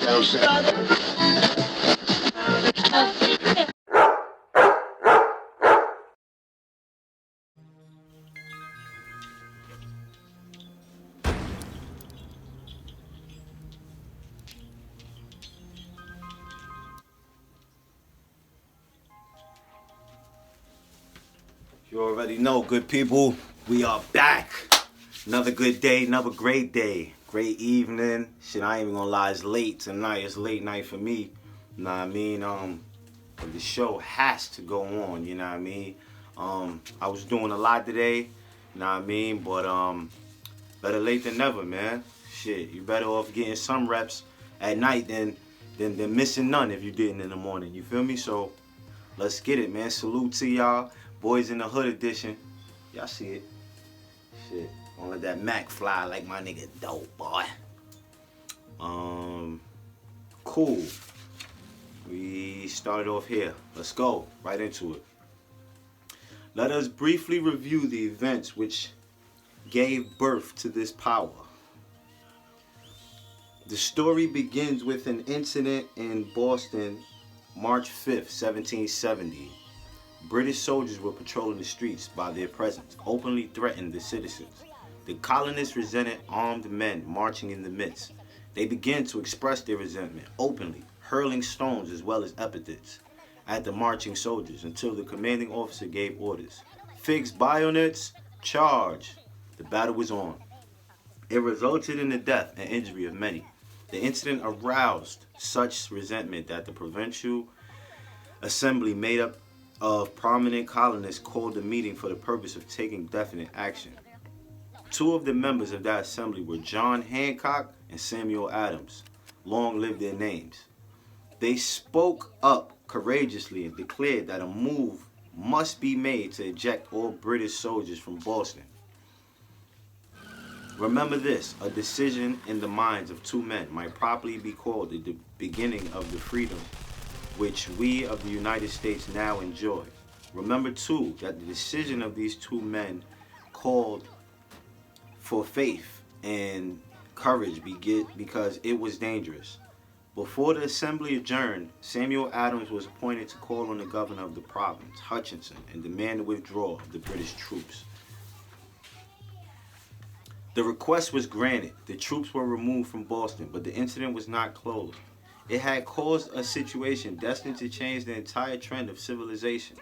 You already know, good people, we are back. Another good day, another great day. Great evening. Shit, I ain't even gonna lie, it's late tonight. It's late night for me. You know what I mean? But the show has to go on, you know what I mean? I was doing a lot today, you know what I mean? But better late than never, man. Shit, you better off getting some reps at night than missing none if you didn't in the morning. You feel me? So let's get it, man. Salute to y'all. Boys in the Hood edition. Y'all see it. Shit. Don't let that Mac fly like my nigga dope, boy. Cool. We started off here. Let's go. Right into it. Let us briefly review the events which gave birth to this power. The story begins with an incident in Boston, March 5th, 1770. British soldiers were patrolling the streets. By their presence, openly threatened the citizens. The colonists resented armed men marching in the midst. They began to express their resentment openly, hurling stones as well as epithets at the marching soldiers until the commanding officer gave orders. Fixed bayonets, charge! The battle was on. It resulted in the death and injury of many. The incident aroused such resentment that the provincial assembly, made up of prominent colonists, called a meeting for the purpose of taking definite action. Two of the members of that assembly were John Hancock and Samuel Adams. Long live their names. They spoke up courageously and declared that a move must be made to eject all British soldiers from Boston. Remember this, a decision in the minds of two men might properly be called the beginning of the freedom which we of the United States now enjoy. Remember too that the decision of these two men called for faith and courage because it was dangerous. Before the assembly adjourned, Samuel Adams was appointed to call on the governor of the province, Hutchinson, and demand the withdrawal of the British troops. The request was granted. The troops were removed from Boston, but the incident was not closed. It had caused a situation destined to change the entire trend of civilization.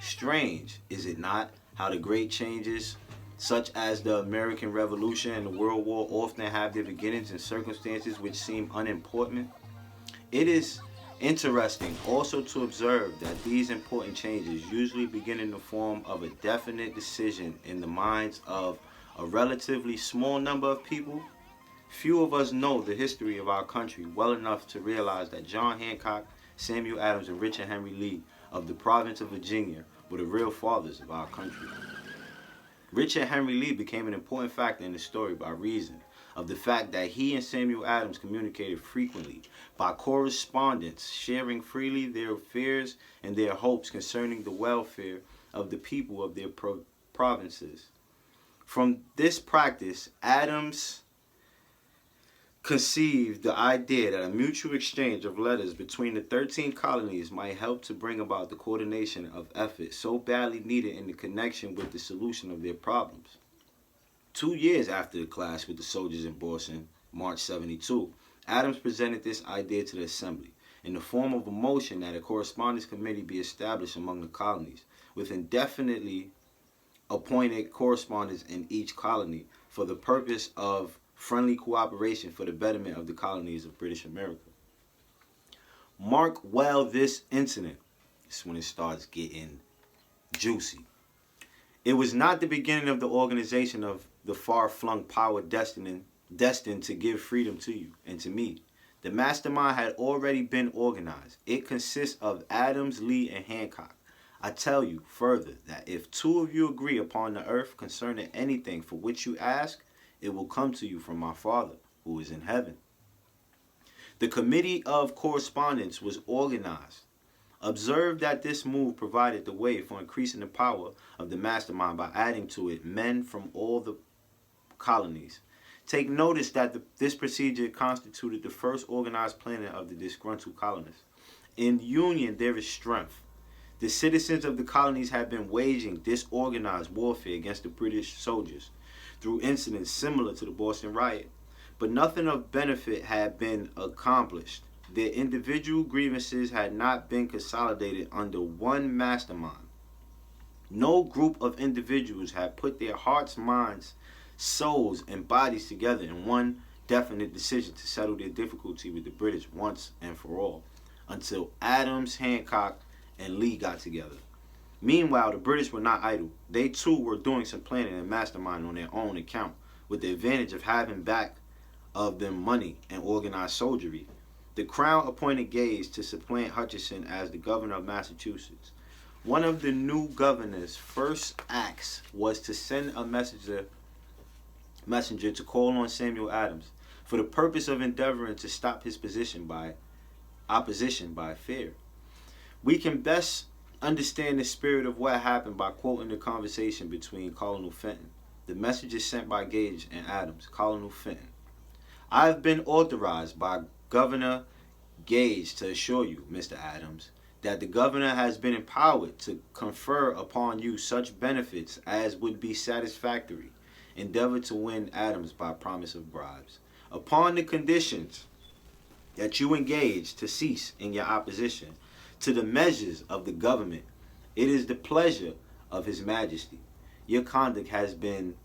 Strange, is it not, how the great changes, such as the American Revolution and the World War, often have their beginnings in circumstances which seem unimportant? It is interesting also to observe that these important changes usually begin in the form of a definite decision in the minds of a relatively small number of people. Few of us know the history of our country well enough to realize that John Hancock, Samuel Adams, and Richard Henry Lee of the province of Virginia were the real fathers of our country. Richard Henry Lee became an important factor in the story by reason of the fact that he and Samuel Adams communicated frequently by correspondence, sharing freely their fears and their hopes concerning the welfare of the people of their provinces. From this practice, Adams conceived the idea that a mutual exchange of letters between the 13 colonies might help to bring about the coordination of effort so badly needed in the connection with the solution of their problems. 2 years after the clash with the soldiers in Boston, March 72, Adams presented this idea to the Assembly in the form of a motion that a correspondence committee be established among the colonies with indefinitely appointed correspondents in each colony for the purpose of friendly cooperation for the betterment of the colonies of British America. Mark well this incident. This is when it starts getting juicy. It was not the beginning of the organization of the far-flung power destined to give freedom to you and to me. The mastermind had already been organized. It consists of Adams, Lee, and Hancock. I tell you further that if two of you agree upon the earth concerning anything for which you ask, it will come to you from my Father, who is in heaven. The Committee of Correspondence was organized. Observe that this move provided the way for increasing the power of the mastermind by adding to it men from all the colonies. Take notice that this procedure constituted the first organized planning of the disgruntled colonists. In union there is strength. The citizens of the colonies had been waging disorganized warfare against the British soldiers through incidents similar to the Boston riot, but nothing of benefit had been accomplished. Their individual grievances had not been consolidated under one mastermind. No group of individuals had put their hearts, minds, souls, and bodies together in one definite decision to settle their difficulty with the British once and for all, until Adams, Hancock, and Lee got together. Meanwhile, the British were not idle. They too were doing some planning and masterminding on their own account, with the advantage of having back of them money and organized soldiery. The Crown appointed Gage to supplant Hutchinson as the governor of Massachusetts. One of the new governor's first acts was to send a messenger to call on Samuel Adams for the purpose of endeavoring to stop his opposition by fear. We can best understand the spirit of what happened by quoting the conversation between Colonel Fenton. The message sent by Gage and Adams. Colonel Fenton: I have been authorized by Governor Gage to assure you, Mr. Adams, that the governor has been empowered to confer upon you such benefits as would be satisfactory. Endeavor to win Adams by promise of bribes, upon the conditions that you engage to cease in your opposition to the measures of the government. It is the pleasure of His Majesty. Your conduct has been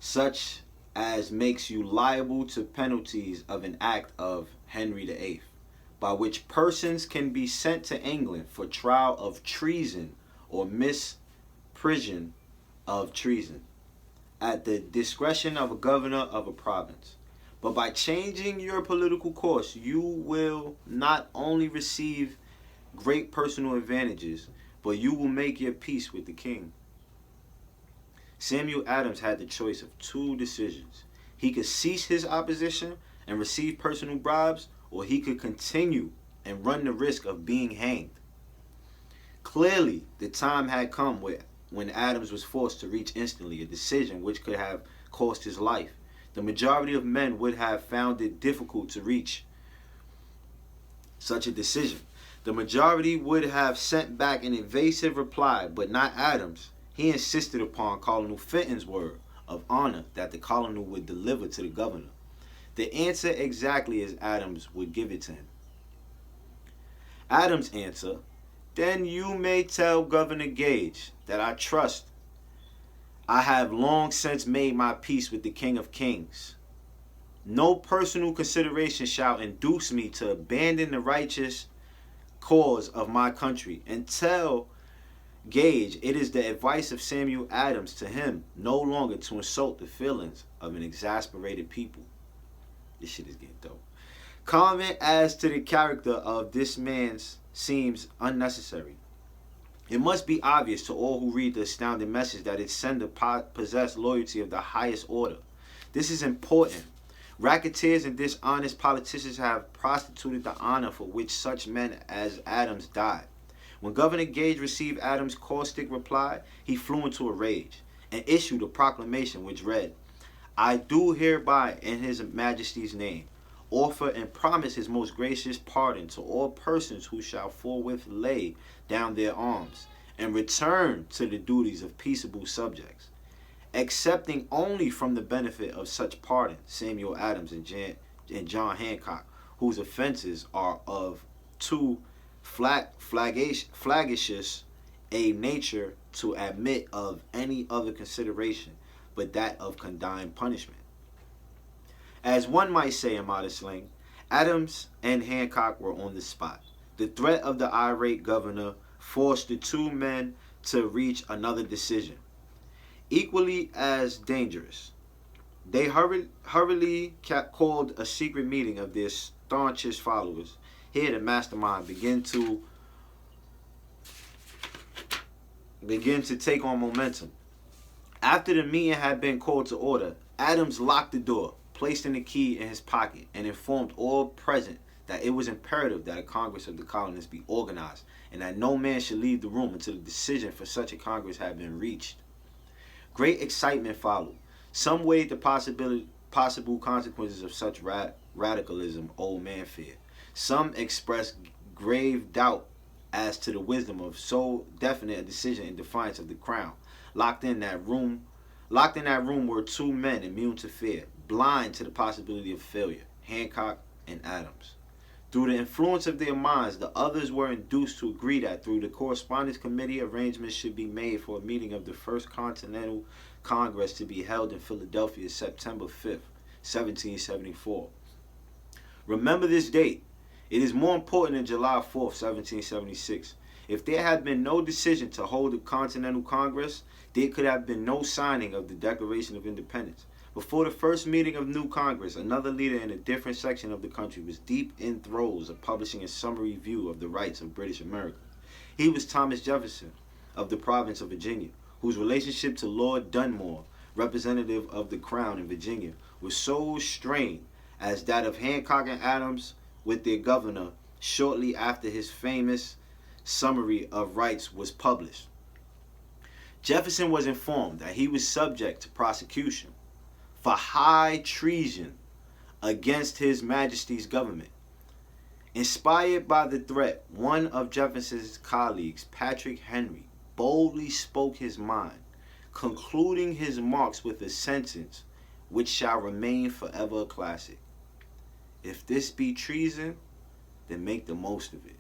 such as makes you liable to penalties of an act of Henry VIII, by which persons can be sent to England for trial of treason or misprision of treason, at the discretion of a governor of a province. But by changing your political course, you will not only receive great personal advantages, but you will make your peace with the king. Samuel Adams had the choice of two decisions. He could cease his opposition and receive personal bribes, or he could continue and run the risk of being hanged. Clearly, the time had come when Adams was forced to reach instantly a decision which could have cost his life. The majority of men would have found it difficult to reach such a decision. The majority would have sent back an evasive reply, but not Adams. He insisted upon Colonel Fenton's word of honor that the colonel would deliver to the governor. The answer exactly as Adams would give it to him. Adams' answer: then you may tell Governor Gage that I trust I have long since made my peace with the King of Kings. No personal consideration shall induce me to abandon the righteous cause of my country. And tell Gage it is the advice of Samuel Adams to him no longer to insult the feelings of an exasperated people. This shit is getting dope. Comment as to the character of this man seems unnecessary. It must be obvious to all who read the astounding message that its sender possessed loyalty of the highest order. This is important. Racketeers and dishonest politicians have prostituted the honor for which such men as Adams died. When Governor Gage received Adams' caustic reply, he flew into a rage and issued a proclamation which read, I do hereby, in His Majesty's name, offer and promise His most gracious pardon to all persons who shall forthwith lay down their arms and return to the duties of peaceable subjects, accepting only from the benefit of such pardon Samuel Adams and John Hancock, whose offenses are of too flagitious a nature to admit of any other consideration but that of condign punishment. As one might say in modern slang, Adams and Hancock were on the spot. The threat of the irate governor forced the two men to reach another decision, equally as dangerous. They hurriedly called a secret meeting of their staunchest followers. Here the mastermind began to take on momentum. After the meeting had been called to order, Adams locked the door, placed in the key in his pocket, and informed all present that it was imperative that a Congress of the colonists be organized and that no man should leave the room until the decision for such a Congress had been reached. Great excitement followed. Some weighed the possible consequences of such radicalism old man feared. Some expressed grave doubt as to the wisdom of so definite a decision in defiance of the crown. Locked in that room were two men immune to fear, blind to the possibility of failure, Hancock and Adams. Through the influence of their minds, the others were induced to agree that through the Correspondence Committee, arrangements should be made for a meeting of the First Continental Congress to be held in Philadelphia September 5th, 1774. Remember this date. It is more important than July 4th, 1776. If there had been no decision to hold a Continental Congress, there could have been no signing of the Declaration of Independence. Before the first meeting of new Congress, another leader in a different section of the country was deep in throes of publishing a summary view of the rights of British America. He was Thomas Jefferson of the province of Virginia, whose relationship to Lord Dunmore, representative of the Crown in Virginia, was so strained as that of Hancock and Adams with their governor shortly after his famous summary of rights was published. Jefferson was informed that he was subject to prosecution for high treason against His Majesty's government. Inspired by the threat, one of Jefferson's colleagues, Patrick Henry, boldly spoke his mind, concluding his remarks with a sentence which shall remain forever a classic. If this be treason, then make the most of it.